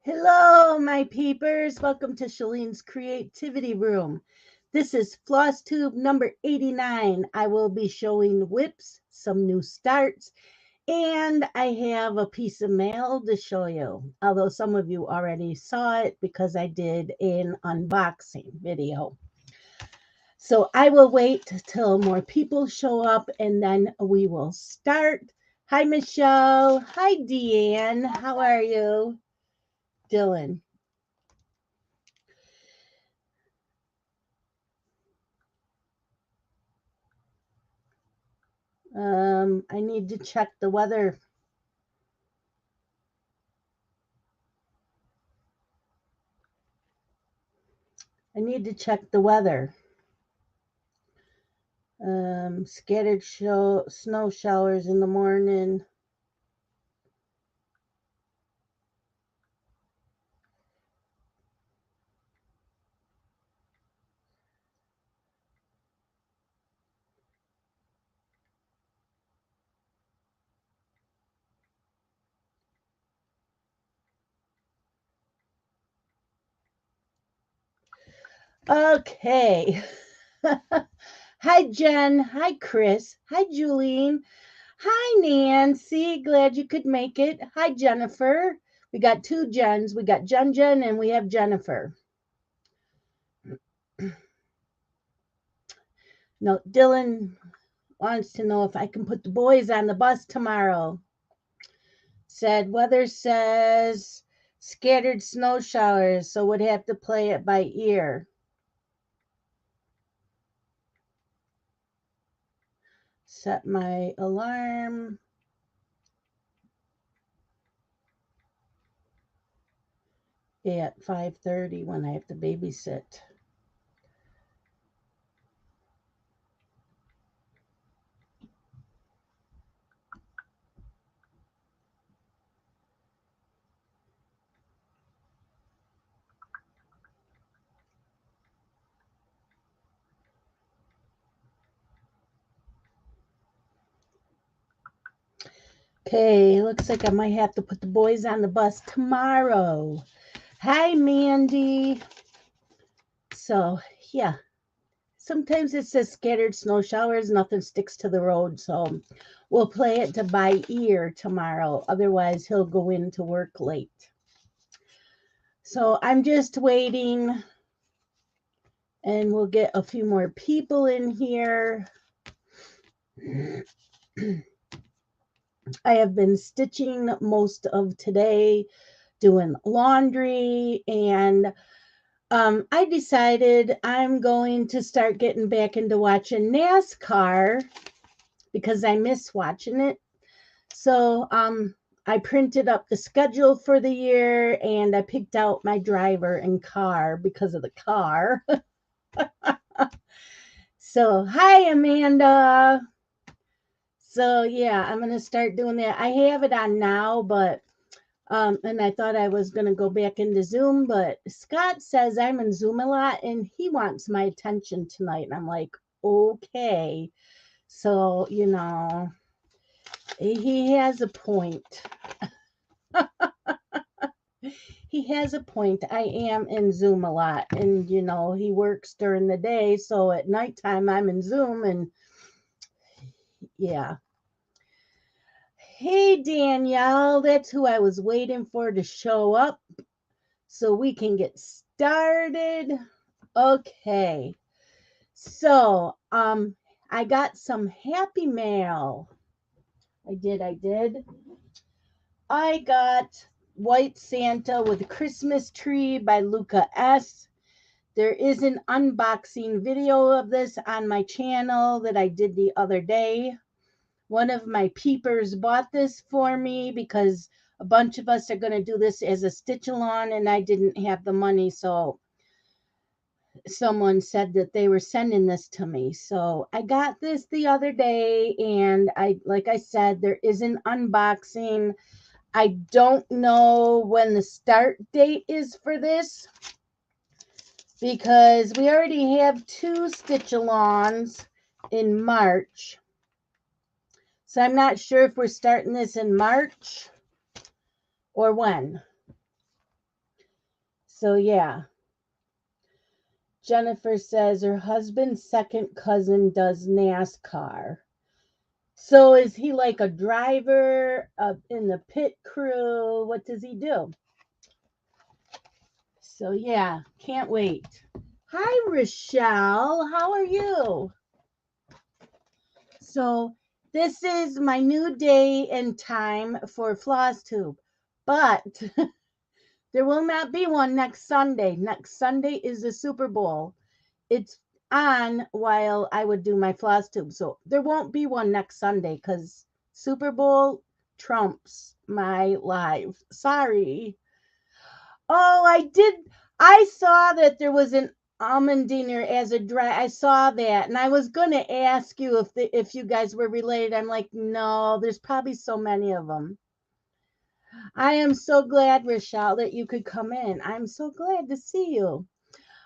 Hello, my peepers. Welcome to Shalene's Creativity Room. This is Flosstube number 89. I will be showing whips, some new starts, and I have a piece of mail to show you. Although some of you already saw it because I did an unboxing video. So I will wait till more people show up and then we will start. Hi, Michelle. Hi, Deanne. How are you? Dylan. I need to check the weather. I need to check the weather. Scattered snow showers in the morning. Okay. Hi, Jen. Hi, Chris. Hi, Julene. Hi, Nancy. Glad you could make it. Hi, Jennifer. We got two Jens. We got Jen, and we have Jennifer. No, Dylan wants to know if I can put the boys on the bus tomorrow. Weather says scattered snow showers, so would have to play it by ear. Set my alarm. At 5:30 when I have to babysit. Okay, looks like I might have to put the boys on the bus tomorrow. Hi, Mandy. So, yeah, sometimes it says scattered snow showers, nothing sticks to the road. So, we'll play it to by ear tomorrow. Otherwise, he'll go into work late. So, I'm just waiting, and we'll get a few more people in here. I have been stitching most of today, doing laundry, and I decided I'm going to start getting back into watching NASCAR because I miss watching it. So I printed up the schedule for the year and I picked out my driver and car because of the car. So, hi, Amanda. So, yeah, I'm going to start doing that. I have it on now, but and I thought I was going to go back into Zoom, but Scott says I'm in Zoom a lot and he wants my attention tonight. And I'm like, okay. So, he has a point. He has a point. I am in Zoom a lot. And, he works during the day. So at nighttime, I'm in Zoom. And yeah. Hey, Danielle. That's who I was waiting for to show up so we can get started. Okay. So, I got some happy mail. I did. I got White Santa with a Christmas Tree by Luca S. There is an unboxing video of this on my channel that I did the other day. One of my peepers bought this for me because a bunch of us are going to do this as a stitch along and I didn't have the money, so someone said that they were sending this to me. So I got this the other day and like I said, there is an unboxing. I don't know when the start date is for this because we already have 2 stitch alongs in March. So I'm not sure if we're starting this in March or when. So yeah. Jennifer says her husband's second cousin does NASCAR. So is he like a driver in the pit crew? What does he do? So yeah, can't wait. Hi, Rochelle. How are you? So this is my new day and time for Flosstube, but there will not be one next Sunday. Next Sunday is the Super Bowl. It's on while I would do my Flosstube, so there won't be one next Sunday because Super Bowl trumps my live. Sorry. Oh, I did. I saw that there was an almondiner as a dry. I saw that, and I was gonna ask you if you guys were related. I'm like, no, there's probably so many of them. I am so glad, Rochelle, that you could come in. I'm so glad to see you.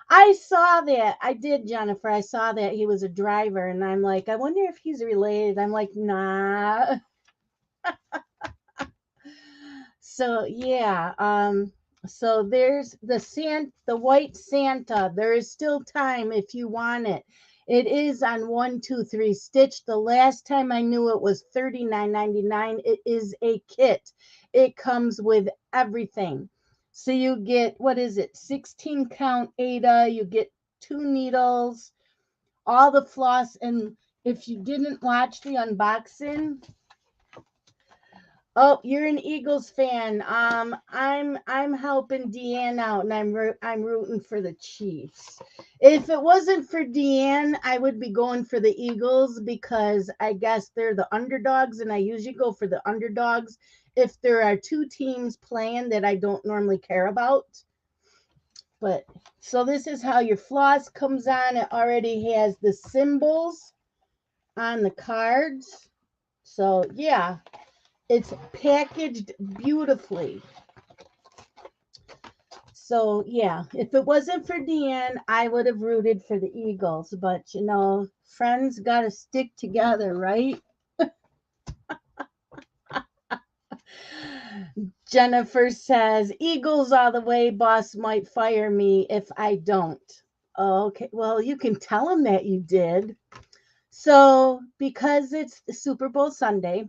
I saw that. I did, Jennifer. I saw that he was a driver, and I'm like, I wonder if he's related. I'm like, nah. So yeah, so there's the white Santa. There is still time if you want it. It is on 123 Stitch. The last time I knew it was $39.99. It is a kit. It comes with everything. So you get, what is it? 16 count Ada. You get 2 needles, all the floss, and if you didn't watch the unboxing, oh, you're an Eagles fan. I'm helping Deanne out, and I'm rooting for the Chiefs. If it wasn't for Deanne, I would be going for the Eagles because I guess they're the underdogs, and I usually go for the underdogs if there are two teams playing that I don't normally care about. But so this is how your floss comes on. It already has the symbols on the cards. So yeah. It's packaged beautifully. So, yeah, if it wasn't for Deanne, I would have rooted for the Eagles. But, friends got to stick together, right? Jennifer says, Eagles all the way, boss might fire me if I don't. Okay, well, you can tell him that you did. So, because it's Super Bowl Sunday,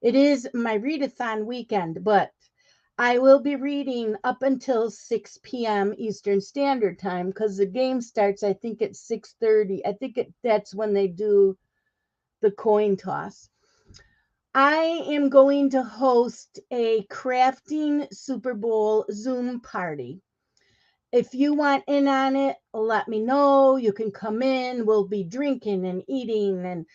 it is my readathon weekend, but I will be reading up until 6 p.m. Eastern Standard Time because the game starts, I think, at 6:30. I think that's when they do the coin toss. I am going to host a crafting Super Bowl Zoom party. If you want in on it, let me know. You can come in. We'll be drinking and eating and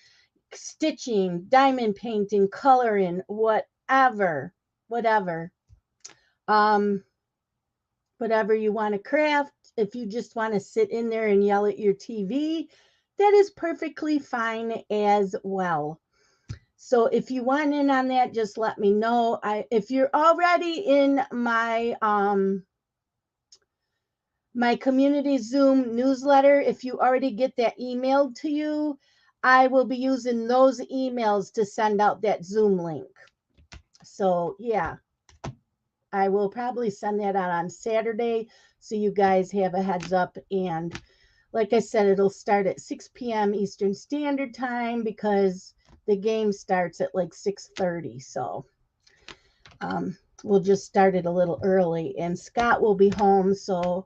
stitching, diamond painting, coloring, whatever. Um, whatever you want to craft. If you just want to sit in there and yell at your TV, that is perfectly fine as well. So if you want in on that, just let me know. If you're already in my community Zoom newsletter, if you already get that emailed to you, I will be using those emails to send out that Zoom link. So yeah, I will probably send that out on Saturday so you guys have a heads up. And like I said, it'll start at 6 p.m. Eastern Standard Time because the game starts at like 6:30. So we'll just start it a little early. And Scott will be home, so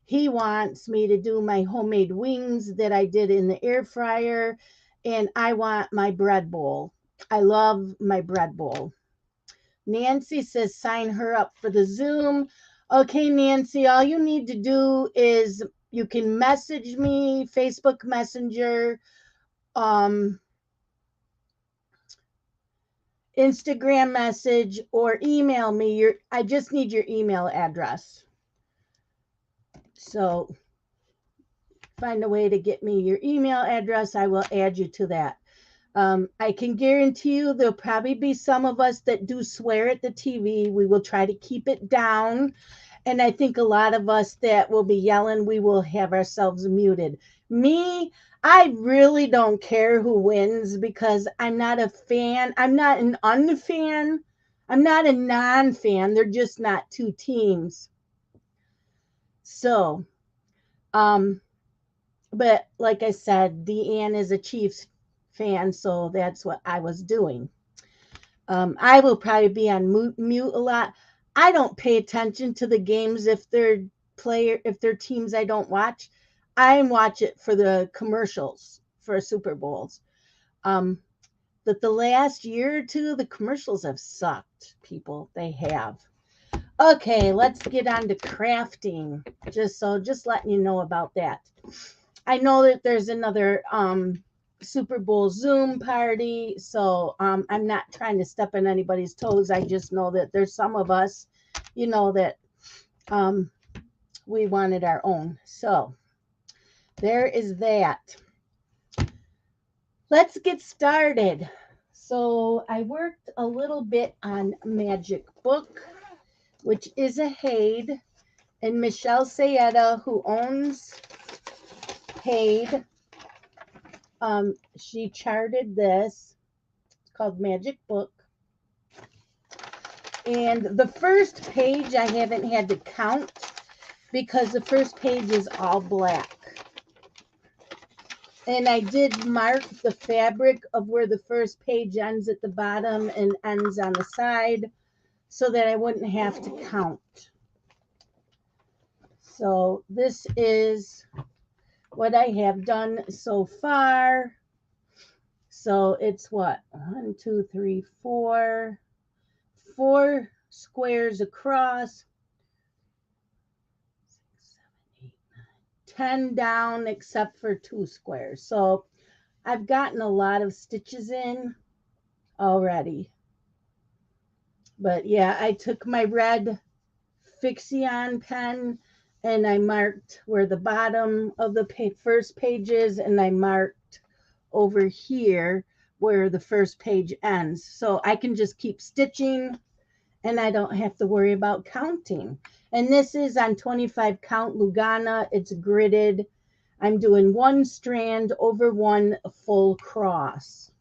he wants me to do my homemade wings that I did in the air fryer. And I want my bread bowl. I love my bread bowl. Nancy says sign her up for the Zoom. Okay, Nancy, all you need to do is you can message me, Facebook Messenger, Instagram message, or email me. I just need your email address. So find a way to get me your email address. I will add you to that. I can guarantee you there'll probably be some of us that do swear at the TV. We will try to keep it down. And I think a lot of us that will be yelling, we will have ourselves muted. Me, I really don't care who wins because I'm not a fan. I'm not an unfan. I'm not a non-fan. They're just not two teams. So, but like I said, Deanne is a Chiefs fan, so that's what I was doing. I will probably be on mute a lot. I don't pay attention to the games if they're teams I don't watch. I watch it for the commercials for Super Bowls. Um, but the last year or two, the commercials have sucked, people. They have. Okay, let's get on to crafting. Just letting you know about that. I know that there's another Super Bowl Zoom party, so I'm not trying to step on anybody's toes. I just know that there's some of us, that um, we wanted our own. So there is that. Let's get started. So I worked a little bit on Magic Book, which is a Haid, and Michelle Sayeda, who owns Haid, she charted this. It's called Magic Book. And the first page I haven't had to count because the first page is all black. And I did mark the fabric of where the first page ends at the bottom and ends on the side so that I wouldn't have to count. So this is what I have done so far. So it's what? 1, 2, 3, 4. 4 squares across. 6, 7, 8, 9, 10 down except for 2 squares. So I've gotten a lot of stitches in already. But yeah, I took my red Fixion pen and I marked where the bottom of the first page is, and I marked over here where the first page ends. So I can just keep stitching and I don't have to worry about counting. And this is on 25 count Lugana. It's gridded. I'm doing 1 strand over 1 full cross.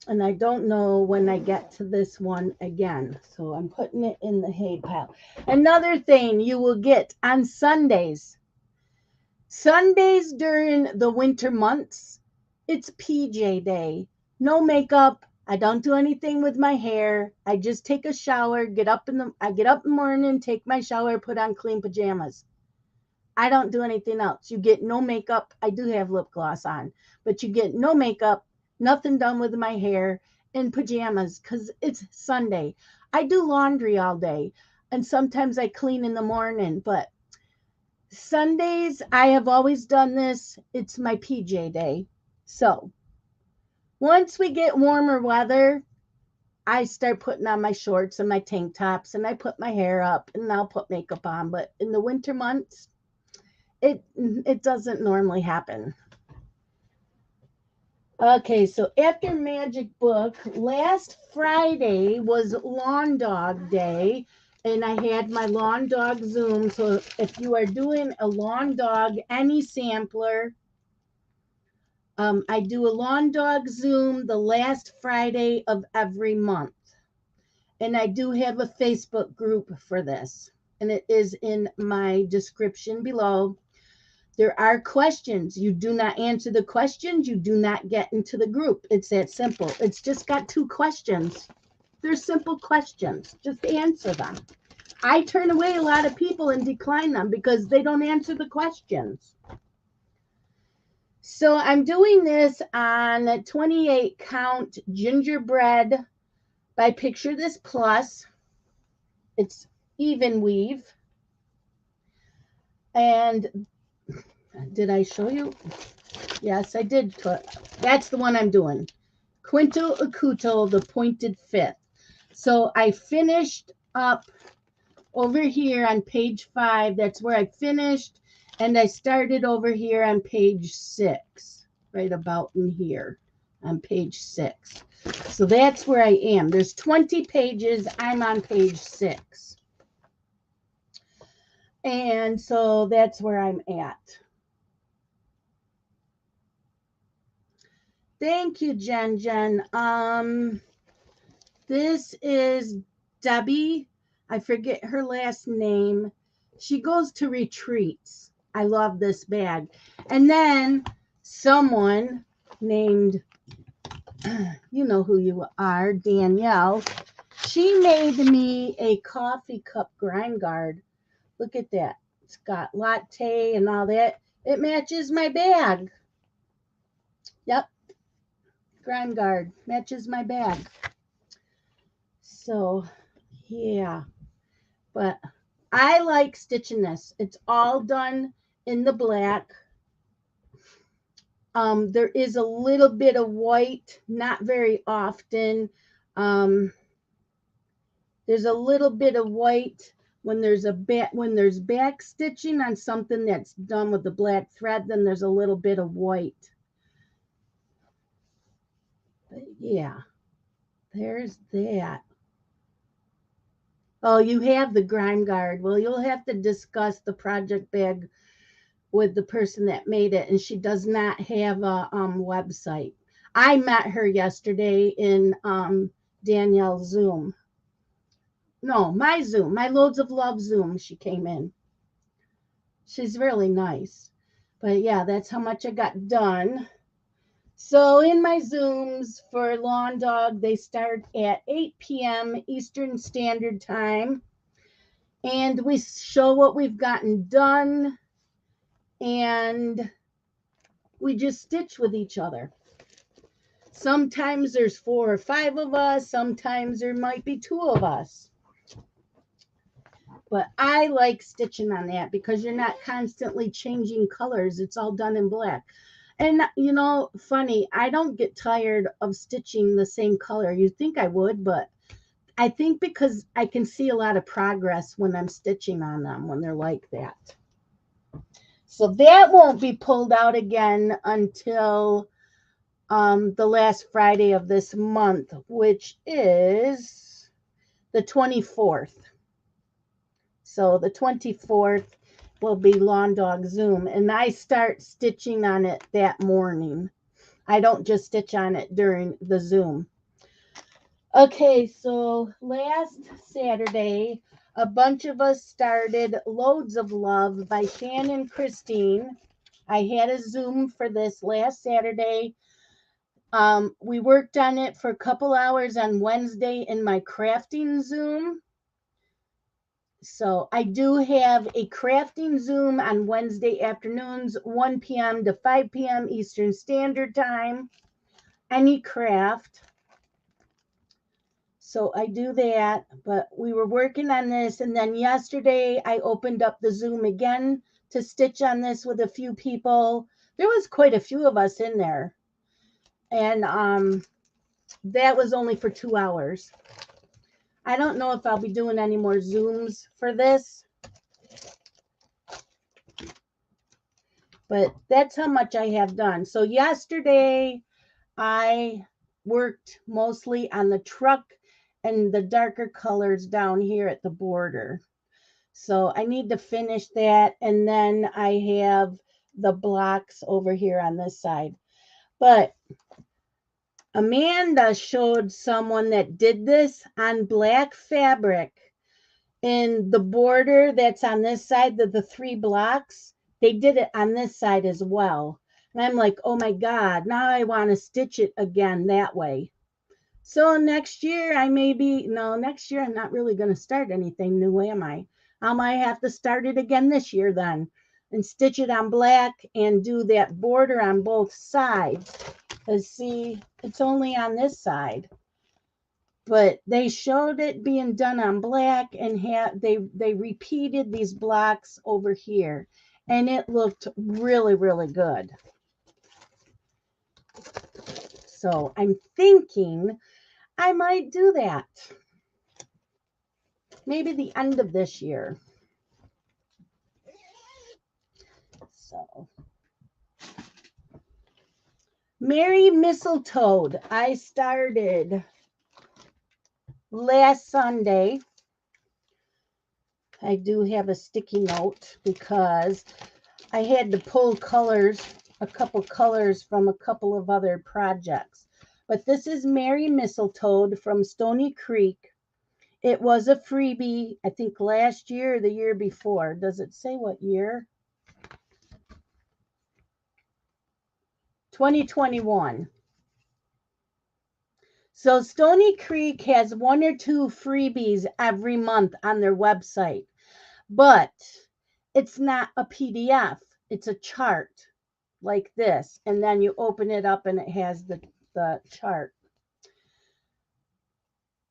And I don't know when I get to this one again. So I'm putting it in the hay pile. Another thing you will get on Sundays. Sundays during the winter months, it's PJ day. No makeup. I don't do anything with my hair. I just take a shower, I get up in the morning, take my shower, put on clean pajamas. I don't do anything else. You get no makeup. I do have lip gloss on, but you get no makeup, nothing done with my hair, in pajamas because it's Sunday. I do laundry all day, and sometimes I clean in the morning, but Sundays, I have always done this. It's my PJ day. So once we get warmer weather, I start putting on my shorts and my tank tops, and I put my hair up and I'll put makeup on. But in the winter months, it doesn't normally happen. Okay, so after Magic Book, last Friday was Lawn Dog Day, and I had my Lawn Dog Zoom. So if you are doing a Lawn Dog, any sampler, I do a Lawn Dog Zoom the last Friday of every month. And I do have a Facebook group for this, and it is in my description below. There are questions. You do not answer the questions, you do not get into the group. It's that simple. It's just got 2 questions. They're simple questions. Just answer them. I turn away a lot of people and decline them because they don't answer the questions. So I'm doing this on 28 count gingerbread by Picture This Plus. It's even weave. And did I show you? Yes, I did. That's the one I'm doing. Quinto Acuto, the pointed 5th. So I finished up over here on page 5. That's where I finished. And I started over here on page 6, right about in here on page 6. So that's where I am. There's 20 pages. I'm on page 6. And so that's where I'm at. Thank you, Jen. This is Debbie. I forget her last name. She goes to retreats. I love this bag. And then someone named, you know who you are, Danielle, she made me a coffee cup grind guard. Look at that. It's got latte and all that. It matches my bag. Yep. Grind guard matches my bag. So, yeah. But I like stitching this. It's all done in the black. There is a little bit of white, not very often. There's a little bit of white when there's back stitching on something that's done with the black thread, then there's a little bit of white. But yeah, there's that. Oh, you have the grime guard. Well, you'll have to discuss the project bag with the person that made it, and she does not have a website. I met her yesterday in Danielle's Zoom. No, my Zoom, my Loads of Love Zoom. She came in. She's really nice. But yeah, that's how much I got done. So in my Zooms for Lawn Dog, they start at 8 p.m. Eastern Standard Time. And we show what we've gotten done. And we just stitch with each other. Sometimes there's 4 or 5 of us. Sometimes there might be 2 of us. But I like stitching on that because you're not constantly changing colors. It's all done in black. And, you know, funny, I don't get tired of stitching the same color. You'd think I would, but I think because I can see a lot of progress when I'm stitching on them when they're like that. So that won't be pulled out again until the last Friday of this month, which is the 24th. So the 24th will be Lawn Dog Zoom, and I start stitching on it that morning. I don't just stitch on it during the Zoom. Okay, so last Saturday, a bunch of us started Loads of Love by Shannon Christine. I had a Zoom for this last Saturday. We worked on it for a couple hours on Wednesday in my crafting Zoom. So I do have a crafting Zoom on Wednesday afternoons, 1 p.m. to 5 p.m. Eastern Standard Time. Any craft. So I do that, but we were working on this. And then yesterday I opened up the Zoom again to stitch on this with a few people. There was quite a few of us in there. And that was only for 2 hours. I don't know if I'll be doing any more Zooms for this. But that's how much I have done. So yesterday I worked mostly on the truck and the darker colors down here at the border. So I need to finish that. And then I have the blocks over here on this side. But Amanda showed someone that did this on black fabric in the border that's on this side, the 3 blocks. They did it on this side as well. And I'm like, oh my God, now I want to stitch it again that way. So next year next year I'm not really going to start anything new, am I? I might have to start it again this year then and stitch it on black and do that border on both sides. Because see, it's only on this side. But they showed it being done on black and they repeated these blocks over here. And it looked really, really good. So I'm thinking I might do that. Maybe the end of this year. So, Merry Mistletoe, I started last Sunday. I do have a sticky note because I had to pull a couple colors from a couple of other projects. But this is Merry Mistletoe from Stony Creek. It was a freebie, I think last year or the year before. Does it say what year? 2021. So Stony Creek has 1 or 2 freebies every month on their website, but it's not a PDF. It's a chart like this, and then you open it up and it has the chart.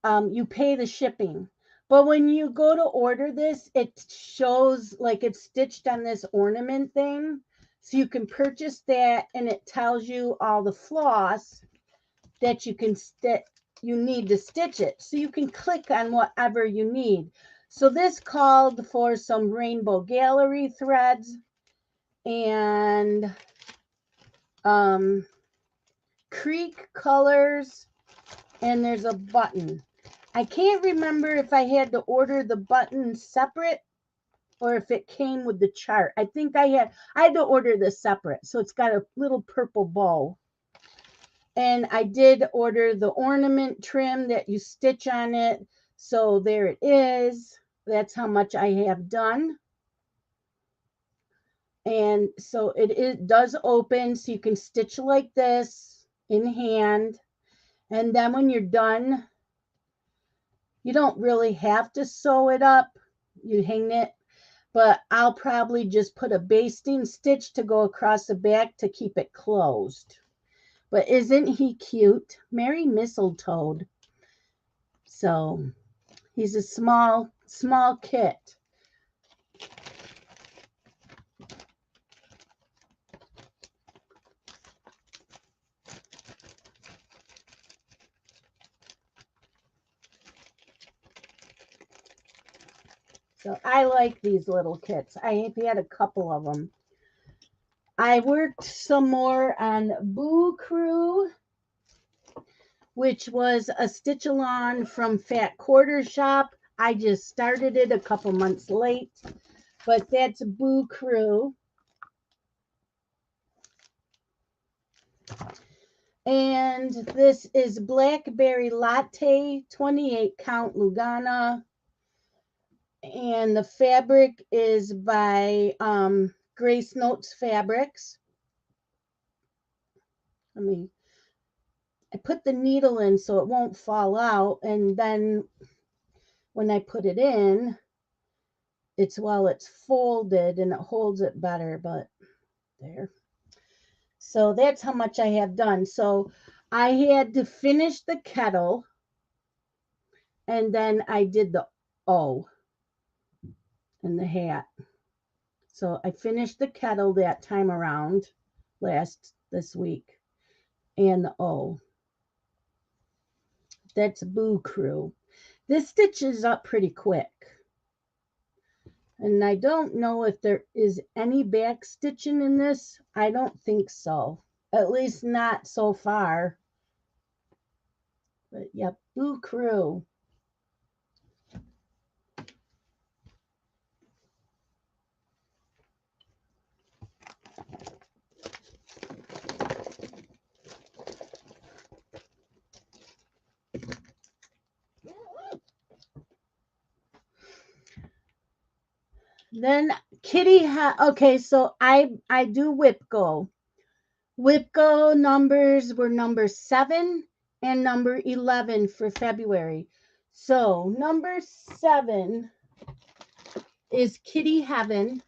You pay the shipping. But when you go to order this, it shows like it's stitched on this ornament thing. So you can purchase that, and it tells you all the floss that you need to stitch it. So you can click on whatever you need. So this called for some rainbow gallery threads and creek colors, and there's a button. I can't remember if I had to order the button separate or if it came with the chart. I think I had to order this separate. So it's got a little purple bow. And I did order the ornament trim that you stitch on it. So there it is. That's how much I have done. And so it does open, so you can stitch like this in hand. And then when you're done, you don't really have to sew it up. You hang it, but I'll probably just put a basting stitch to go across the back to keep it closed. But isn't he cute? Merry Mistletoe. So he's a small kit. So I like these little kits. I had a couple of them. I worked some more on Boo Crew, which was a stitch along from Fat Quarter Shop. I just started it a couple months late, but that's Boo Crew. And this is Blackberry Latte 28 count Lugana. And the fabric is by Grace Notes Fabrics. I put the needle in so it won't fall out, and then when I put it in, it's folded and it holds it better, but there. So that's how much I have done. So I had to finish the kettle, and then I did the O and the hat. So I finished the kettle that time around this week, and the O. That's Boo Crew. This stitches up pretty quick. And I don't know if there is any back stitching in this. I don't think so. At least not so far. But yep, Boo Crew. Then Kitty okay, so I do WIPGO. WIPGO numbers were number 7 and number 11 for February. So number 7 is Kitty Heaven.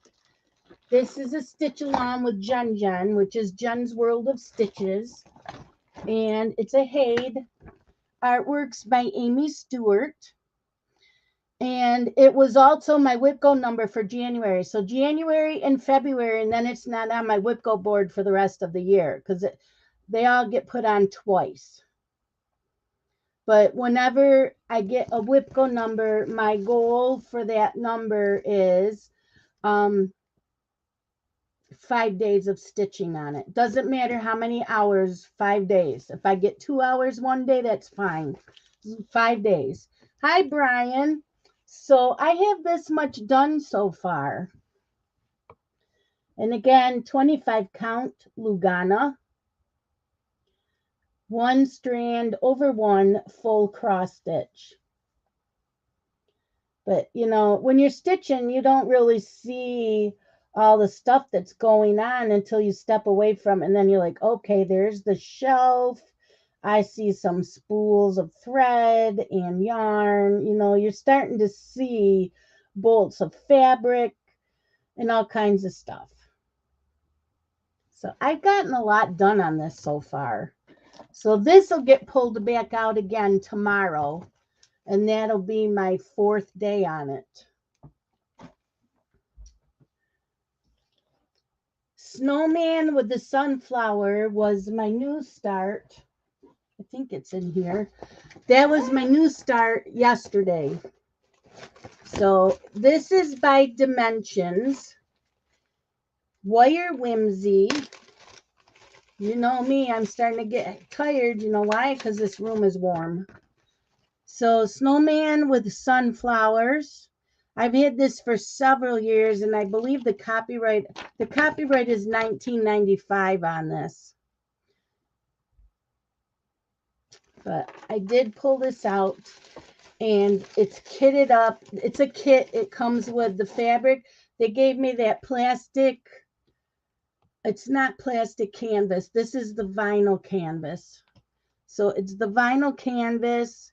This is a stitch along with Jen, which is Jen's World of Stitches. And it's a Haid. Artworks by Amy Stewart. And it was also my WIPGO number for January. So January and February, and then it's not on my WIPGO board for the rest of the year because they all get put on twice. But whenever I get a WIPGO number, my goal for that number is 5 days of stitching on it. Doesn't matter how many hours, 5 days. If I get 2 hours one day, that's fine. 5 days. Hi, Brian. So I have this much done so far. And again, 25 count Lugana. 1 strand over 1 full cross stitch. But, you know, when you're stitching, you don't really see all the stuff that's going on until you step away from it. And then you're like, okay, there's the shelf. I see some spools of thread and yarn. You know, you're starting to see bolts of fabric and all kinds of stuff. So I've gotten a lot done on this so far. So this will get pulled back out again tomorrow, and that'll be my 4th day on it. Snowman with the Sunflower was my new start. I think it's in here. That was my new start yesterday. So this is by Dimensions. Wire Whimsy. You know me, I'm starting to get tired. You know why? Because this room is warm. So Snowman with Sunflowers. I've had this for several years, and I believe the copyright is 1995 on this. But I did pull this out, and it's kitted up. It's a kit. It comes with the fabric. They gave me that plastic. It's not plastic canvas. This is the vinyl canvas. So it's the vinyl canvas.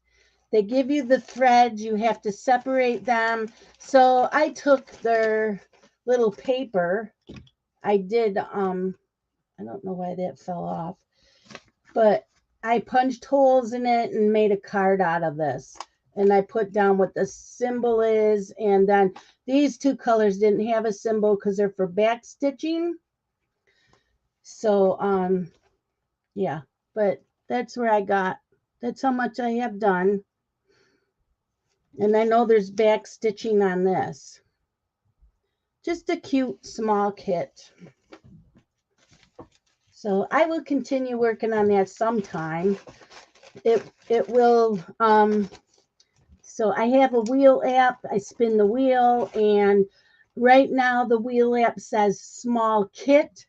They give you the threads. You have to separate them. So I took their little paper. I did, I don't know why that fell off, but I punched holes in it and made a card out of this. And I put down what the symbol is. And then these 2 colors didn't have a symbol because they're for back stitching. So, yeah, but that's where I got. That's how much I have done. And I know there's back stitching on this. Just a cute small kit. So I will continue working on that sometime. It will, so I have a wheel app. I spin the wheel, and right now the wheel app says small kit.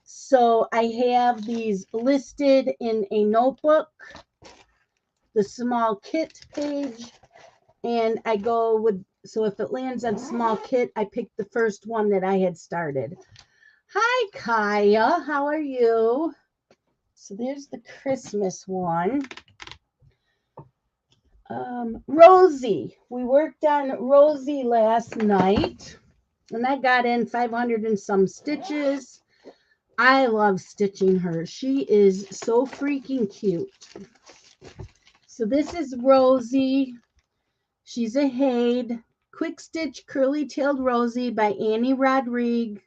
So I have these listed in a notebook, the small kit page, and I go with, so if it lands on small kit, I pick the first one that I had started. Hi, Kaya. How are you? So there's the Christmas one. Rosie. We worked on Rosie last night, and I got in 500 and some stitches. I love stitching her. She is so freaking cute. So this is Rosie. She's a Haid. Quick Stitch Curly-Tailed Rosie by Annie Rodrigue.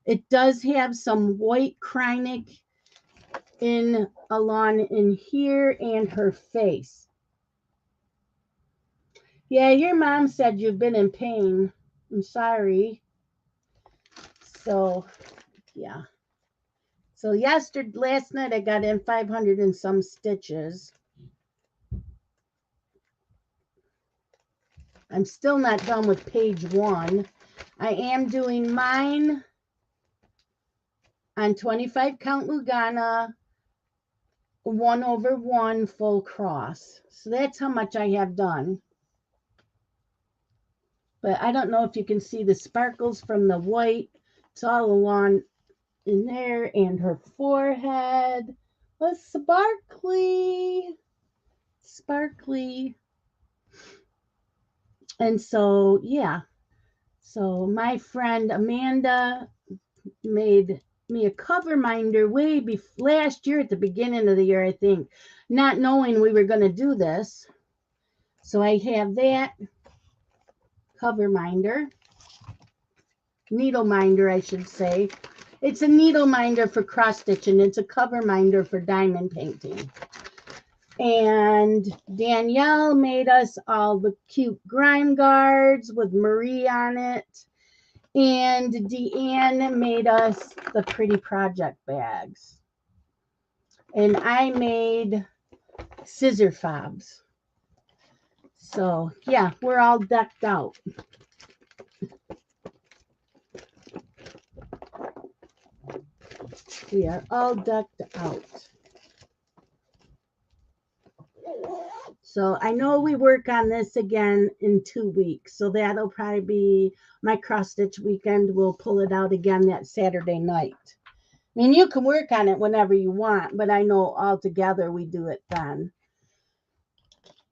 It does have some white Kreinik along in here and her face. Yeah, your mom said you've been in pain. I'm sorry. So, yeah. So last night I got in 500 and some stitches. I'm still not done with page 1. I am doing mine on 25 count Lugana, 1/1 full cross. So that's how much I have done. But I don't know if you can see the sparkles from the white. It's all along in there, and her forehead was sparkly. And so, yeah. So my friend Amanda made me a cover minder way last year at the beginning of the year, I think, not knowing we were going to do this. So I have that cover minder, needle minder, I should say. It's a needle minder for cross stitching. It's a cover minder for diamond painting. And Danielle made us all the cute grime guards with Marie on it. And Deanne made us the pretty project bags. And I made scissor fobs. So, yeah, we're all decked out. We are all decked out. So I know we work on this again in 2 weeks. So that'll probably be my cross stitch weekend. We'll pull it out again that Saturday night. I mean, you can work on it whenever you want, but I know all together we do it then.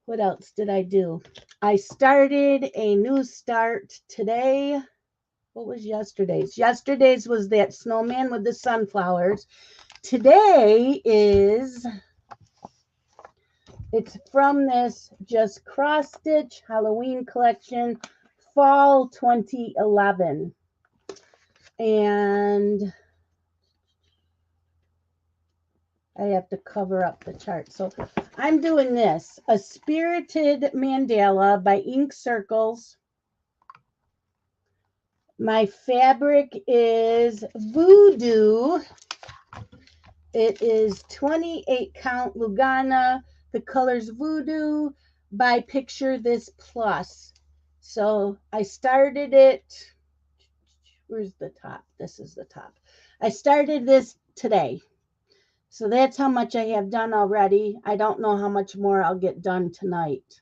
What else did I do? I started a new start today. What was yesterday's? Yesterday's was that snowman with the sunflowers. Today is, it's from this Just Cross Stitch Halloween collection, fall 2011. And I have to cover up the chart. So I'm doing this, a Spirited Mandala by Ink Circles. My fabric is Voodoo. It is 28 count Lugana. The color's Voodoo by Picture This Plus. So I started it. Where's the top? This is the top. I started this today. So that's how much I have done already. I don't know how much more I'll get done tonight.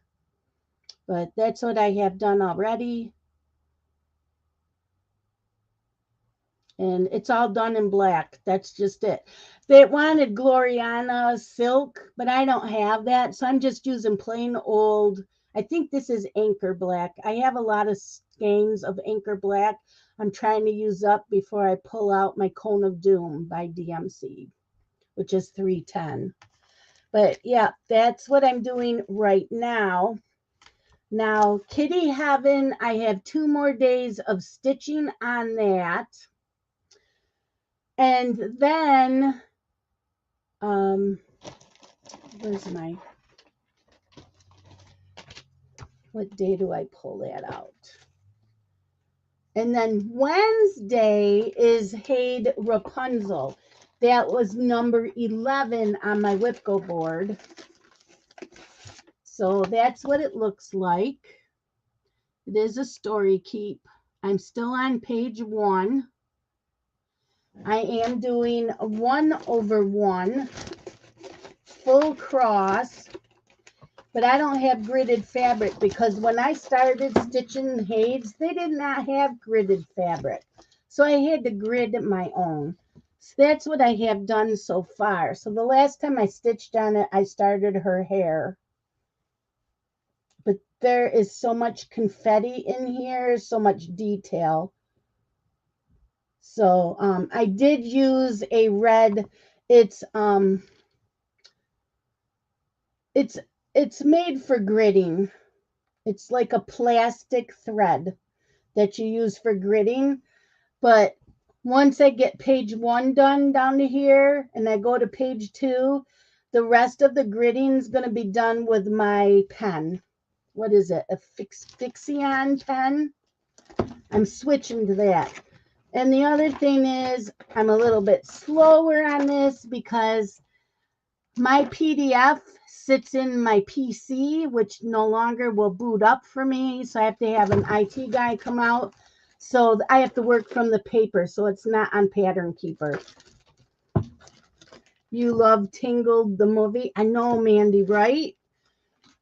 But that's what I have done already. And it's all done in black. That's just it. They wanted Gloriana silk, but I don't have that. So I'm just using plain old. I think this is Anchor Black. I have a lot of skeins of Anchor Black I'm trying to use up before I pull out my Cone of Doom by DMC, which is 310. But yeah, that's what I'm doing right now. Now, Kitty Heaven, I have 2 more days of stitching on that. And then, where's my, what day do I pull that out? And then Wednesday is Haid Rapunzel. That was number 11 on my Whipco board. So that's what it looks like. It is a story keep. I'm still on page 1. I am doing 1/1 full cross, but I don't have gridded fabric because when I started stitching Haids, they did not have gridded fabric. So I had to grid my own. So that's what I have done so far. So the last time I stitched on it, I started her hair. But there is so much confetti in here, so much detail. So I did use a red. It's made for gridding. It's like a plastic thread that you use for gridding. But once I get page 1 done down to here and I go to page 2, the rest of the gridding is going to be done with my pen. What is it? A Fixion pen? I'm switching to that. And the other thing is I'm a little bit slower on this because my PDF sits in my PC, which no longer will boot up for me. So I have to have an IT guy come out. So I have to work from the paper. So it's not on Pattern Keeper. You love Tangled, the movie? I know, Mandy, right?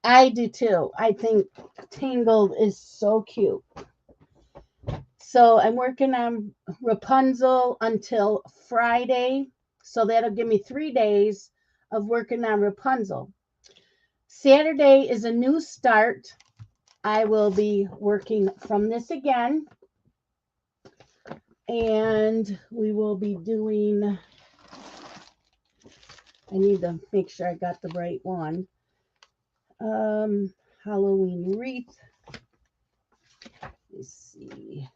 I do too. I think Tangled is so cute. So I'm working on Rapunzel until Friday. So that'll give me 3 days of working on Rapunzel. Saturday is a new start. I will be working from this again. And we will be doing, I need to make sure I got the right one. Halloween wreath. Let's see.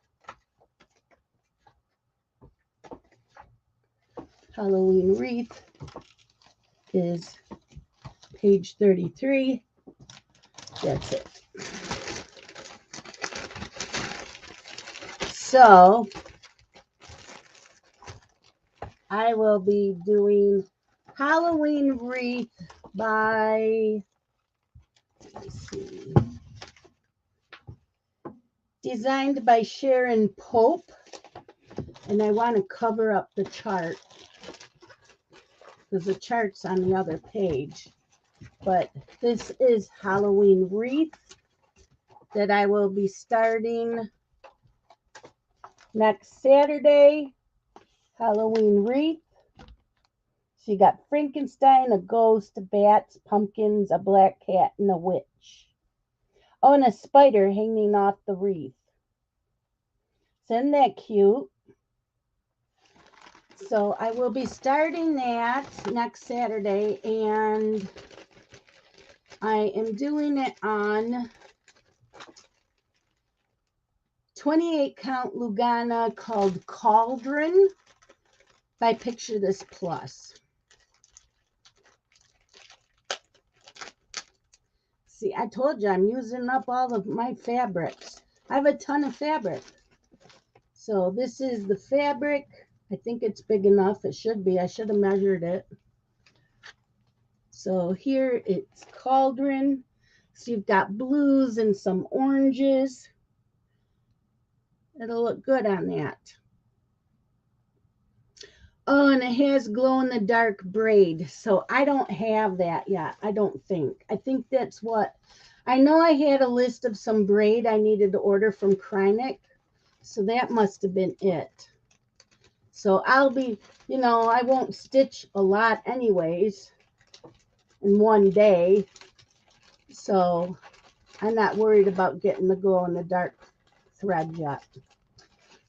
Halloween wreath is page 33. That's it. So I will be doing Halloween wreath by, let's see, designed by Sharon Pope. And I want to cover up the chart because the chart's on the other page. But this is Halloween wreath that I will be starting next Saturday. Halloween wreath. So you got Frankenstein, a ghost, bats, pumpkins, a black cat, and a witch. Oh, and a spider hanging off the wreath. Isn't that cute? So I will be starting that next Saturday, and I am doing it on 28 count Lugana called Cauldron by Picture This Plus. See, I told you I'm using up all of my fabrics. I have a ton of fabric. So this is the fabric. I think it's big enough. It should be. I should have measured it. So here it's Cauldron. So you've got blues and some oranges. It'll look good on that. Oh, and it has glow-in-the-dark braid. So I don't have that yet, I don't think. I think that's what... I know I had a list of some braid I needed to order from Kreinik. So that must have been it. So I'll be, you know, I won't stitch a lot anyways in one day. So I'm not worried about getting the glow-in-the-dark thread yet.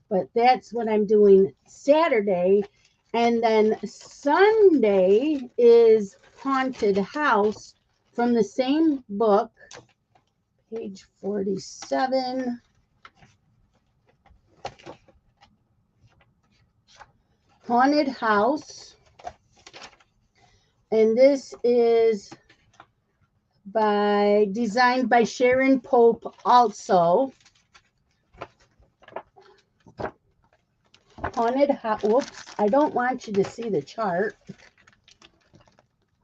But that's what I'm doing Saturday. And then Sunday is Haunted House from the same book, page 47. Haunted House. And this is designed by Sharon Pope also. Haunted House. Whoops, I don't want you to see the chart.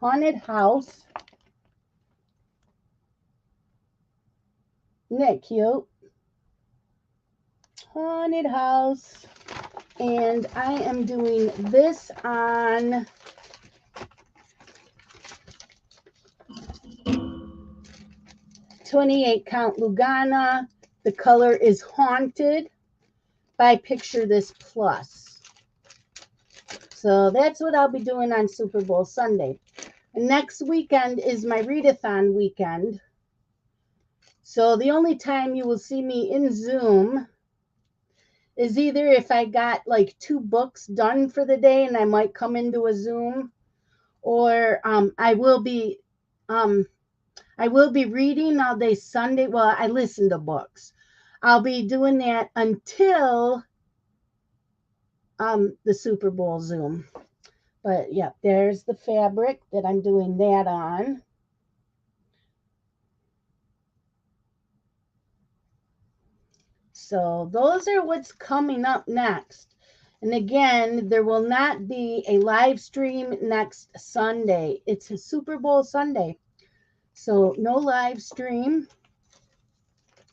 Haunted House. Isn't that cute? Haunted House. And I am doing this on .28 count Lugana. The color is Haunted by Picture This Plus. So that's what I'll be doing on Super Bowl Sunday. And next weekend is my readathon weekend. So the only time you will see me in Zoom is either if I got like 2 books done for the day and I might come into a Zoom, or I will be reading all day Sunday. Well, I listen to books. I'll be doing that until the Super Bowl Zoom. But yeah, there's the fabric that I'm doing that on. So those are what's coming up next. And again, there will not be a live stream next Sunday. It's a Super Bowl Sunday. So no live stream.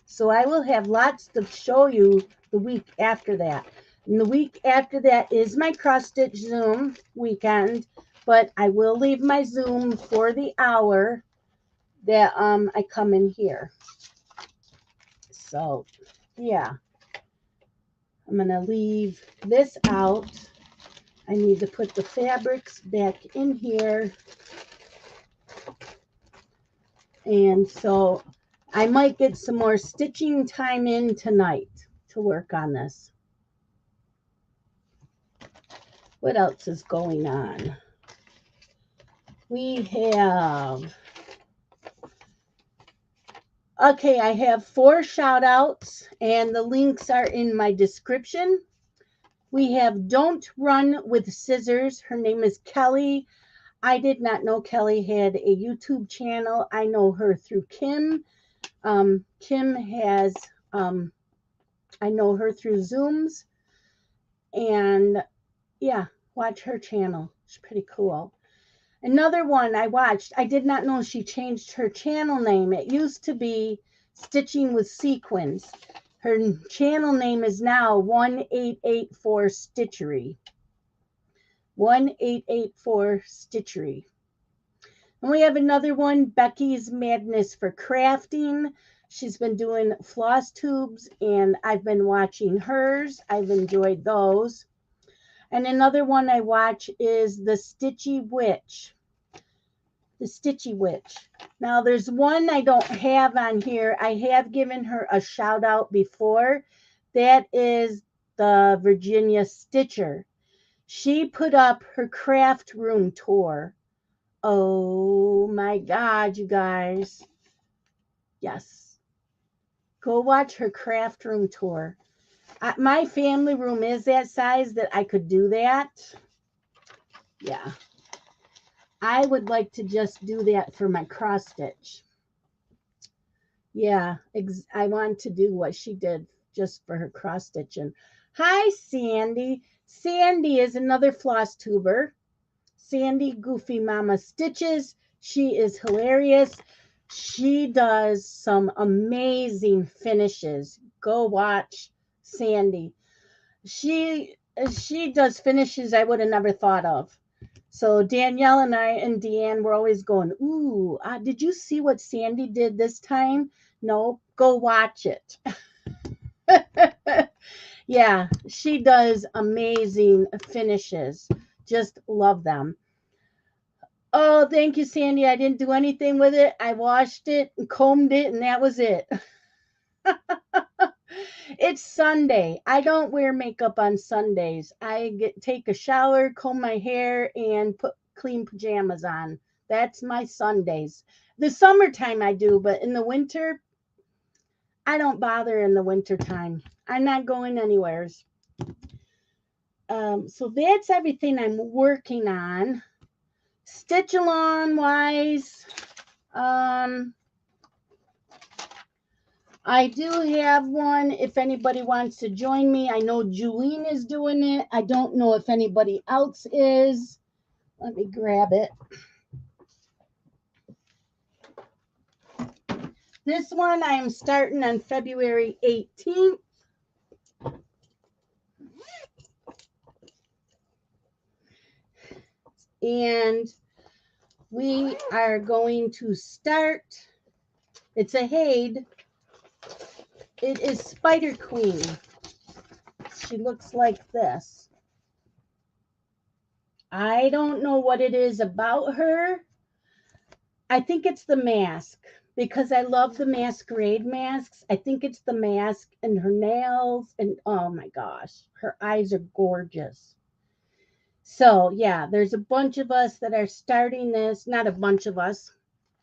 So I will have lots to show you the week after that. And the week after that is my cross stitch Zoom weekend, but I will leave my Zoom for the hour that I come in here. So yeah, I'm gonna leave this out. I need to put the fabrics back in here. And so I might get some more stitching time in tonight to work on this. What else is going on? We have, okay, I have 4 shout outs and the links are in my description. We have Don't Run with Scissors. Her name is Kelly. I did not know Kelly had a YouTube channel. I know her through Kim. Kim has, I know her through Zooms. And yeah, watch her channel. She's pretty cool. Another one I watched, I did not know she changed her channel name. It used to be Stitching with Sequins. Her channel name is now 1884 Stitchery. 1884 Stitchery. And we have another one, Becky's Madness for Crafting. She's been doing floss tubes, and I've been watching hers. I've enjoyed those. And another one I watch is the Stitchy Witch. The Stitchy Witch. Now, there's one I don't have on here. I have given her a shout out before. That is the Virginia Stitcher. She put up her craft room tour. Oh my God, you guys. Yes. Go watch her craft room tour. My family room is that size that I could do that. Yeah. I would like to just do that for my cross stitch. Yeah, I want to do what she did just for her cross stitching. Hi, Sandy. Sandy is another floss tuber. Sandy Goofy Mama Stitches. She is hilarious. She does some amazing finishes. Go watch Sandy. She does finishes I would have never thought of. So Danielle and I and Deanne were always going, ooh, did you see what Sandy did this time? No, go watch it. Yeah, she does amazing finishes. Just love them. Oh, thank you, Sandy. I didn't do anything with it. I washed it and combed it, and that was it. It's Sunday. I don't wear makeup on Sundays. I take a shower, comb my hair, and put clean pajamas on. That's my Sundays. The summertime I do, but in the winter, I don't bother in the wintertime. I'm not going anywheres. So that's everything I'm working on. Stitch along wise, I do have one if anybody wants to join me. I know Julene is doing it. I don't know if anybody else is. Let me grab it. This one I am starting on February 18th. And we are going to start. It's a Haid. It is Spider Queen. She looks like this. I don't know what it is about her. I think it's the mask because I love the masquerade masks. I think it's the mask and her nails and oh my gosh, her eyes are gorgeous. So yeah, there's a bunch of us that are starting this. Not a bunch of us.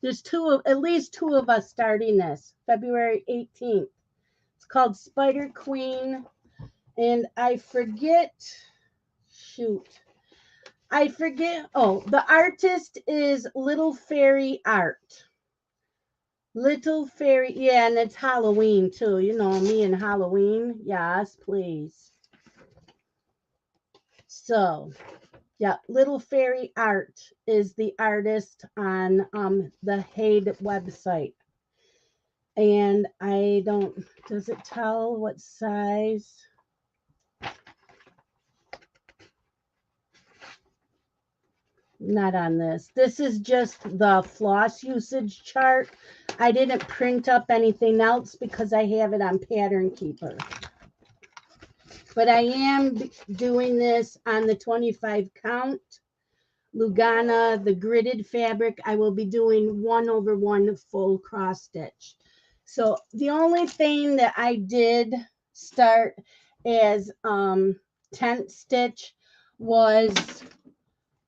There's at least two of us starting this February 18th. It's called Spider Queen. And I forget, I forget. Oh, the artist is Little Fairy Art. Little Fairy, yeah, and it's Halloween too. You know me and Halloween. Yes, please. So, yeah, Little Fairy Art is the artist on the Haid website. And I don't, does it tell what size? Not on this. This is just the floss usage chart. I didn't print up anything else because I have it on Pattern Keeper. But I am doing this on the 25 count. Lugana, the gridded fabric. I will be doing 1/1 full cross stitch. So the only thing that I did start as tent stitch was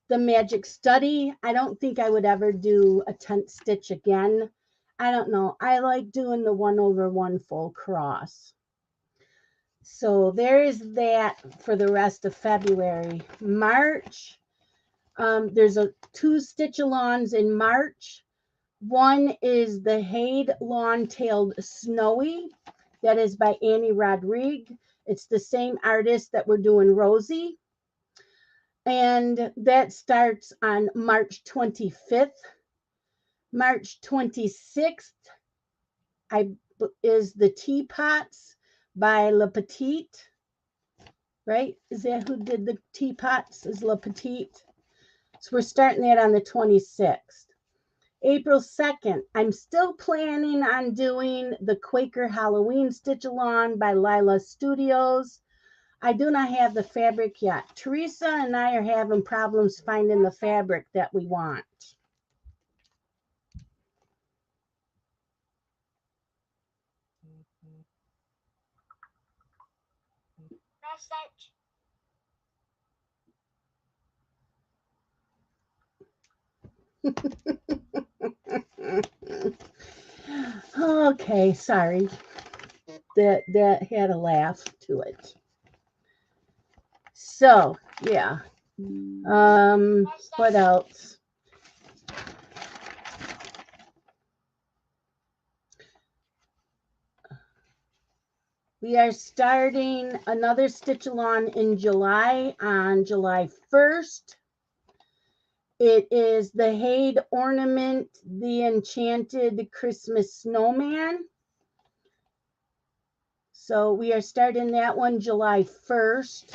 the Magic Study. I don't think I would ever do a tent stitch again. I don't know. I like doing the 1/1 full cross. So there is that for the rest of February. March, there's two stitch-alongs in March. One is the Haid Lawn-Tailed Snowy. That is by Annie Rodrigue. It's the same artist that we're doing Rosie. And that starts on March 25th. March 26th is the Teapots by La Petite. Right? Is that who did the Teapots? Is La Petite? So we're starting that on the 26th. April 2nd, I'm still planning on doing the Quaker Halloween Stitch-Along by Lila Studios. I do not have the fabric yet. Teresa and I are having problems finding the fabric that we want. Okay, sorry. That had a laugh to it. So, yeah. What else? We are starting another Stitch-Along in July on July 1st. It is the Haid Ornament, the Enchanted Christmas Snowman. So we are starting that one July 1st.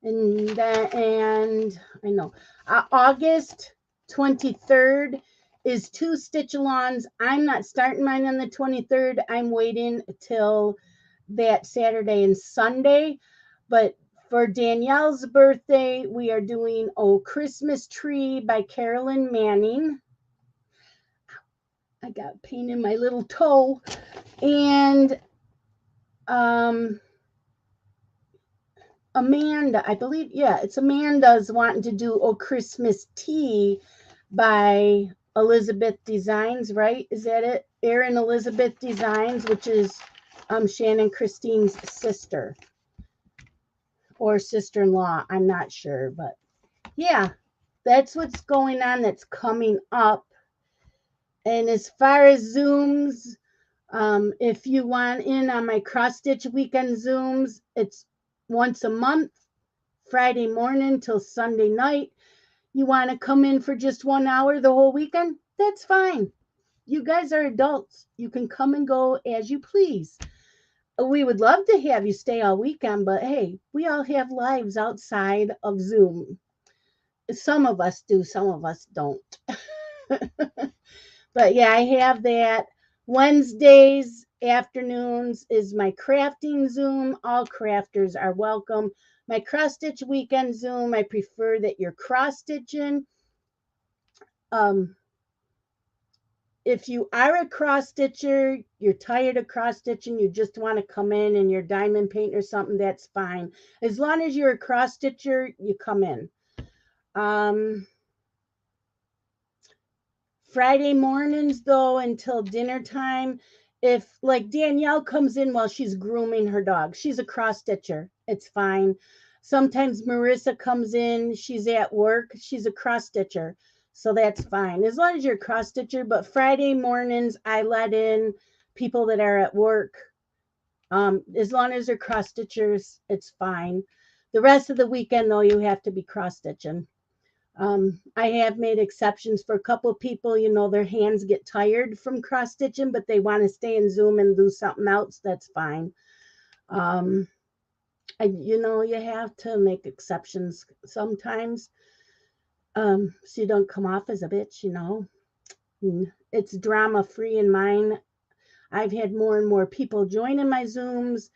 And I know August 23rd is 2 Stitch-Alongs. I'm not starting mine on the 23rd. I'm waiting till that Saturday and Sunday. But for Danielle's birthday, we are doing Oh Christmas Tree by Carolyn Manning. I got pain in my little toe. And Amanda, I believe, yeah, it's Amanda's wanting to do Oh Christmas Tea by Elizabeth Designs, right? Is that it? Erin Elizabeth Designs, which is Shannon Christine's sister or sister-in-law. I'm not sure, but yeah, that's what's going on. That's coming up. And as far as Zooms, if you want in on my cross stitch weekend Zooms, it's once a month, Friday morning till Sunday night. You want to come in for just 1 hour the whole weekend? That's fine. You guys are adults. You can come and go as you please. We would love to have you stay all weekend, but hey, we all have lives outside of Zoom. Some of us do, some of us don't. But yeah, I have that. Wednesdays afternoons is my crafting Zoom. All crafters are welcome. My cross stitch weekend Zoom, I prefer that you're cross stitching. If you are a cross stitcher, you're tired of cross stitching, you just want to come in and you're diamond paint or something, that's fine. As long as you're a cross stitcher, you come in. Friday mornings, though, until dinner time, if like Danielle comes in while she's grooming her dog, she's a cross stitcher, it's fine. Sometimes Marissa comes in, she's at work, she's a cross stitcher, so that's fine as long as you're a cross stitcher. But Friday mornings, I let in people that are at work. As long as they're cross stitchers, it's fine. The rest of the weekend, though, you have to be cross stitching. I have made exceptions for a couple of people, their hands get tired from cross stitching, but they want to stay in Zoom and do something else. That's fine. You have to make exceptions sometimes. So you don't come off as a bitch, It's drama free in mine. I've had more and more people join in my Zooms.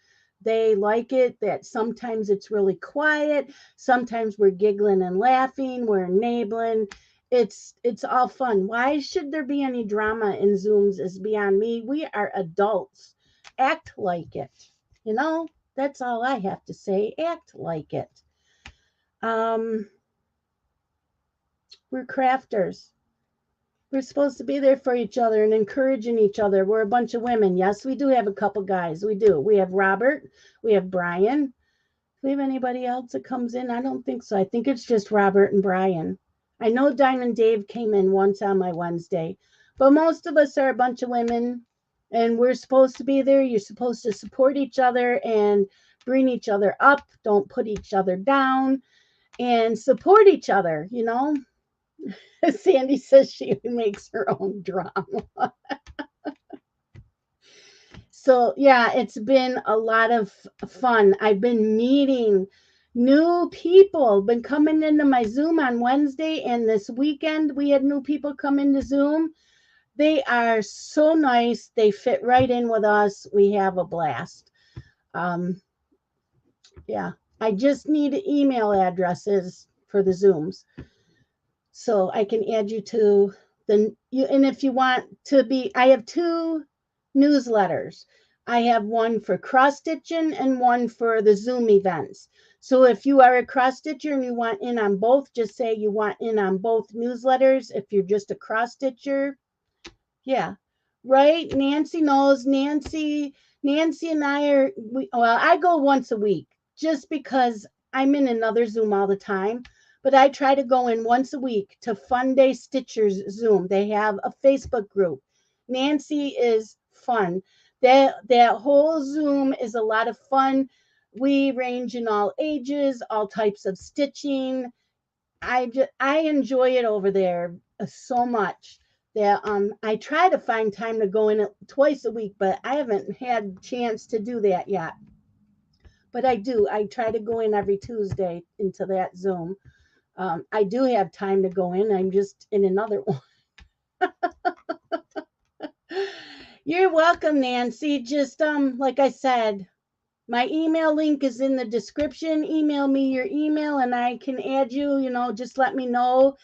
They like it that sometimes it's really quiet. Sometimes we're giggling and laughing. We're enabling. It's all fun. Why should there be any drama in Zooms is beyond me. We are adults. Act like it. That's all I have to say. Act like it. We're crafters. We're supposed to be there for each other and encouraging each other. We're a bunch of women. Yes, we do have a couple guys. We do. We have Robert. We have Brian. Do we have anybody else that comes in? I don't think so. I think it's just Robert and Brian. I know Diamond Dave came in once on my Wednesday, but most of us are a bunch of women, and we're supposed to be there. You're supposed to support each other and bring each other up. Don't put each other down and support each other, Sandy says she makes her own drama. So, yeah, it's been a lot of fun. I've been meeting New people been coming into my Zoom on Wednesday, and this weekend we had new people come into Zoom. They are so nice. They fit right in with us. We have a blast. Um, yeah, I just need email addresses for the Zooms so I can add you to and if you want to be, I have two newsletters. I have one for cross stitching and one for the Zoom events. So if you are a cross stitcher and you want in on both, just say you want in on both newsletters. If you're just a cross stitcher, yeah, right. Nancy knows. Nancy and I are. Well, I go once a week just because I'm in another Zoom all the time. But I try to go in once a week to Fun Day Stitchers Zoom. They have a Facebook group. Nancy is fun. That whole Zoom is a lot of fun. We range in all ages, all types of stitching. I enjoy it over there so much that I try to find time to go in it twice a week, but I haven't had chance to do that yet. But I do. I try to go in every Tuesday into that Zoom. I do have time to go in. I'm just in another one. You're welcome, Nancy. Just like I said, my email link is in the description. Email me your email and I can add you. Just let me know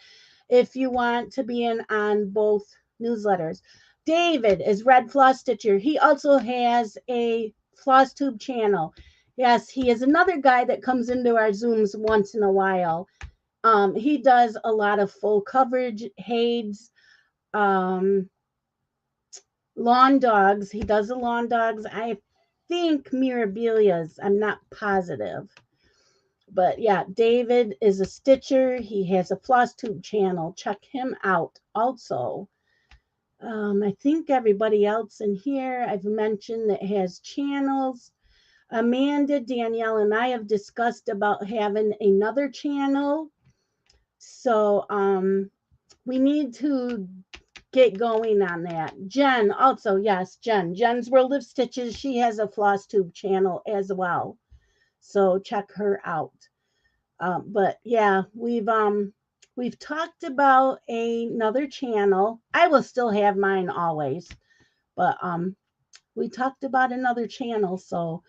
if you want to be in on both newsletters. David is Red Floss Stitcher. He also has a Flosstube channel. Yes, he is another guy that comes into our Zooms once in a while. He does a lot of full coverage, Hades, lawn dogs. He does the lawn dogs. I think Mirabilias. I'm not positive. But yeah, David is a stitcher. He has a Flosstube channel. Check him out also. I think everybody else in here I've mentioned that has channels. Amanda, Danielle, and I have discussed about having another channel. So we need to get going on that. Jen also, yes, Jen's World of Stitches. She has a Flosstube channel as well. So check her out. But yeah, we've talked about another channel. I will still have mine always, but we talked about another channel, so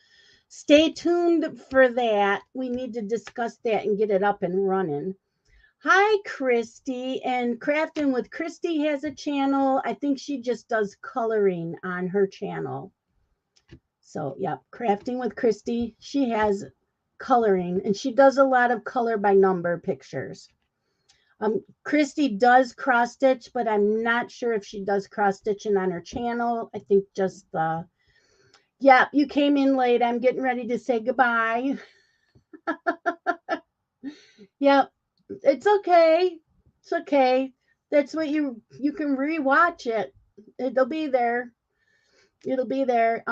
stay tuned for that. We need to discuss that and get it up and running. Hi, Christy, and Crafting with Christy has a channel. I think she just does coloring on her channel. So, yeah, Crafting with Christy. She has coloring, and she does a lot of color by number pictures. Christy does cross stitch, but I'm not sure if she does cross stitching on her channel. I think just the, yeah, you came in late. I'm getting ready to say goodbye. Yep, it's okay. It's okay. That's what you can rewatch it. It'll be there. It'll be there.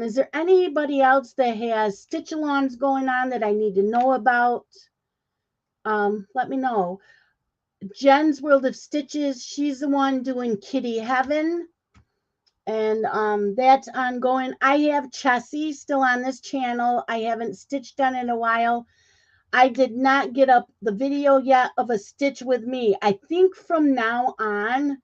Is there anybody else that has stitch-alongs going on that I need to know about? Let me know. Jen's World of Stitches, she's the one doing Kitty Heaven. And that's ongoing. I have Chessie still on this channel. I haven't stitched on in a while. I did not get up the video yet of a stitch with me. I think from now on,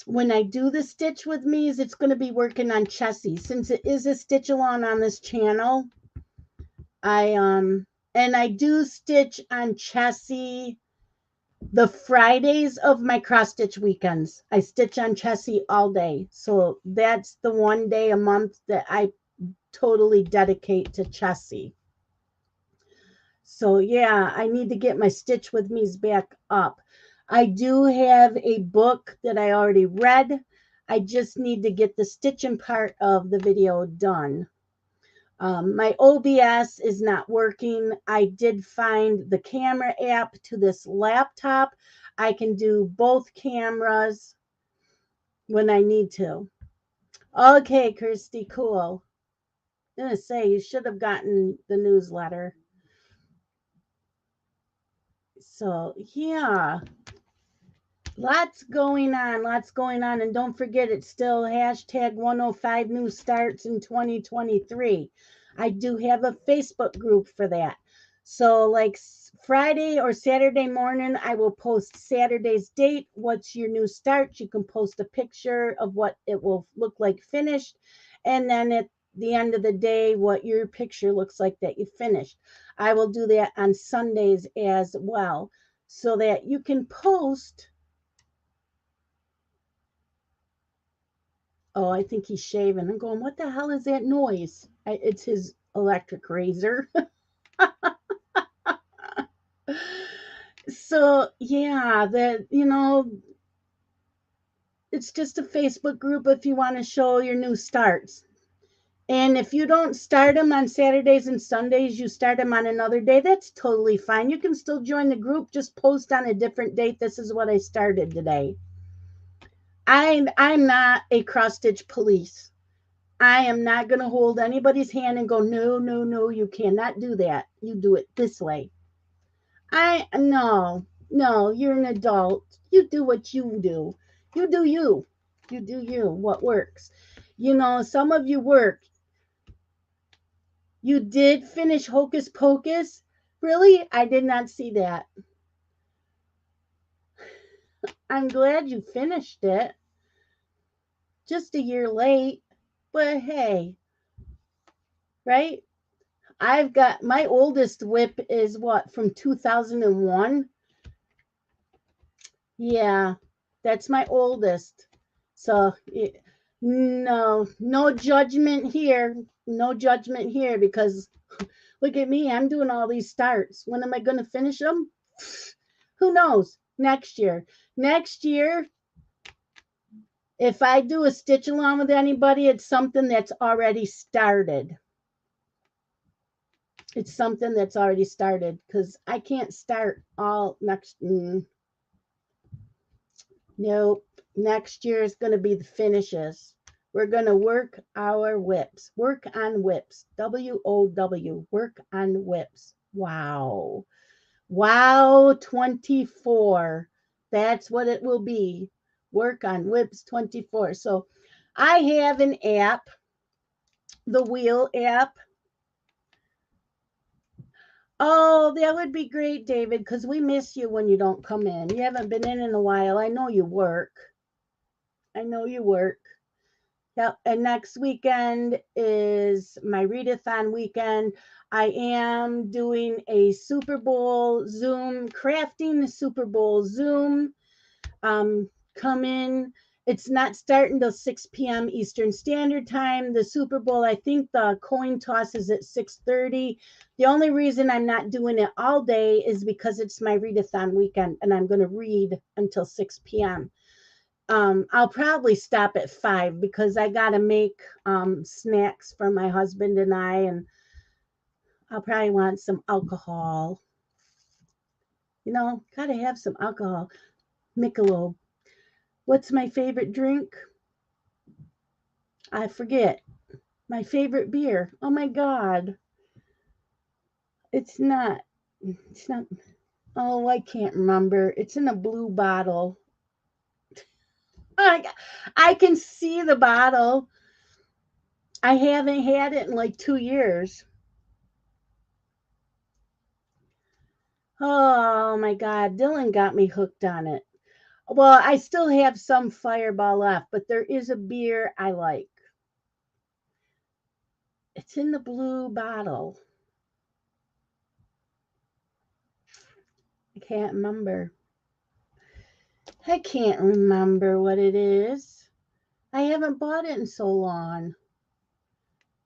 when I do the stitch with me, it's going to be working on Chessie. Since it is a stitch along on this channel, and I do stitch on Chessie the Fridays of my cross stitch weekends. I stitch on Chessie all day. So that's the one day a month that I totally dedicate to Chessie. So yeah, I need to get my stitch with me's back up. I do have a book that I already read. I just need to get the stitching part of the video done. My OBS is not working. I did find the camera app to this laptop. I can do both cameras when I need to. Okay, Kirsty, cool. I'm going to say you should have gotten the newsletter. So, yeah. Lots going on. And don't forget, it's still hashtag 105 new starts in 2023. I do have a Facebook group for that. So like Friday or Saturday morning, I will post Saturday's date. What's your new start? You can post a picture of what it will look like finished. And then at the end of the day, what your picture looks like that you finished. I will do that on Sundays as well so that you can post. Oh, I think he's shaving. I'm going, what the hell is that noise? It's his electric razor. So yeah, it's just a Facebook group if you want to show your new starts. And if you don't start them on Saturdays and Sundays, you start them on another day, that's totally fine. You can still join the group, just post on a different date. This is what I started today. I'm not a cross stitch police. I am not going to hold anybody's hand and go, no, no, no, you cannot do that. You do it this way. No, you're an adult. You do what you do. You do you. You do you. What works. Some of you work. You did finish Hocus Pocus? Really? I did not see that. I'm glad you finished it. Just a year late. But hey, right? I've got my oldest whip is what, from 2001? Yeah, that's my oldest. So, no judgment here. No judgment here because look at me. I'm doing all these starts. When am I going to finish them? Who knows? Next year. Next year, if I do a stitch along with anybody, it's something that's already started. It's something that's already started because I can't start all next. Nope. Next year is going to be the finishes. We're going to work our whips. Work on whips. WOW. Work on whips. Wow. Wow 24. That's what it will be. Work on whips 24. So I have an app, the Wheel app. Oh, that would be great, David, because we miss you when you don't come in. You haven't been in a while. I know you work. Yep. And next weekend is my readathon weekend. I am doing a Super Bowl Zoom, crafting the Super Bowl Zoom. Come in. It's not starting till 6 p.m. Eastern Standard Time. The Super Bowl, I think the coin toss is at 6:30. The only reason I'm not doing it all day is because it's my readathon weekend and I'm going to read until 6 p.m. I'll probably stop at 5 because I got to make snacks for my husband and and I'll probably want some alcohol. Got to have some alcohol. Michelob. What's my favorite drink? I forget. My favorite beer. Oh my God. It's not. It's not. Oh, I can't remember. It's in a blue bottle. I can see the bottle. I haven't had it in like 2 years. Oh my God. Dylan got me hooked on it. Well, I still have some Fireball left, but there is a beer I like. It's in the blue bottle. I can't remember. I can't remember what it is. I haven't bought it in so long.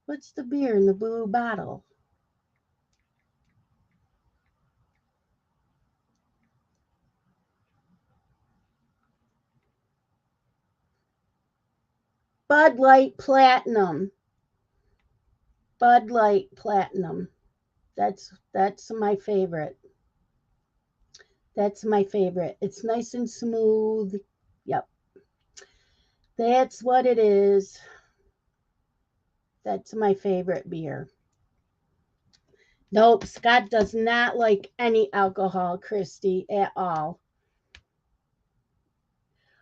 What's the beer in the blue bottle? Bud Light Platinum. Bud Light Platinum. That's my favorite. That's my favorite. It's nice and smooth. Yep. That's what it is. That's my favorite beer. Nope, Scott does not like any alcohol, Christy, at all.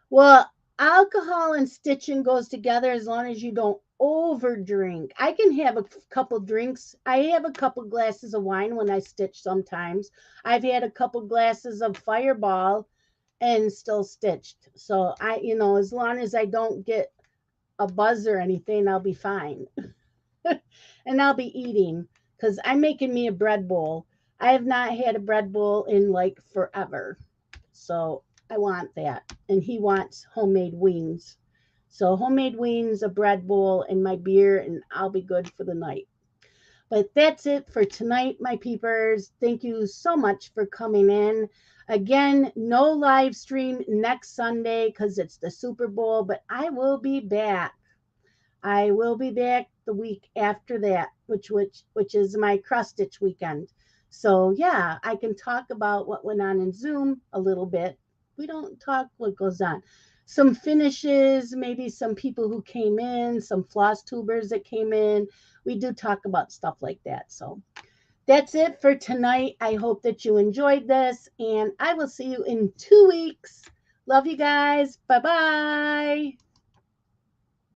Well, alcohol and stitching goes together as long as you don't over drink. I can have a couple drinks. I have a couple glasses of wine when I stitch sometimes. I've had a couple glasses of Fireball and still stitched. So as long as I don't get a buzz or anything, I'll be fine. And I'll be eating because I'm making me a bread bowl. I have not had a bread bowl in like forever. So I want that. And he wants homemade wings. So homemade wings, a bread bowl, and my beer, and I'll be good for the night. But that's it for tonight, my peepers. Thank you so much for coming in. Again, no live stream next Sunday because it's the Super Bowl, but I will be back. I will be back the week after that, which is my cross stitch weekend. So yeah, I can talk about what went on in Zoom a little bit. We don't talk what goes on. Some finishes, maybe some people who came in, some floss tubers that came in. We do talk about stuff like that. So that's it for tonight. I hope that you enjoyed this, and I will see you in 2 weeks. Love you guys. Bye bye.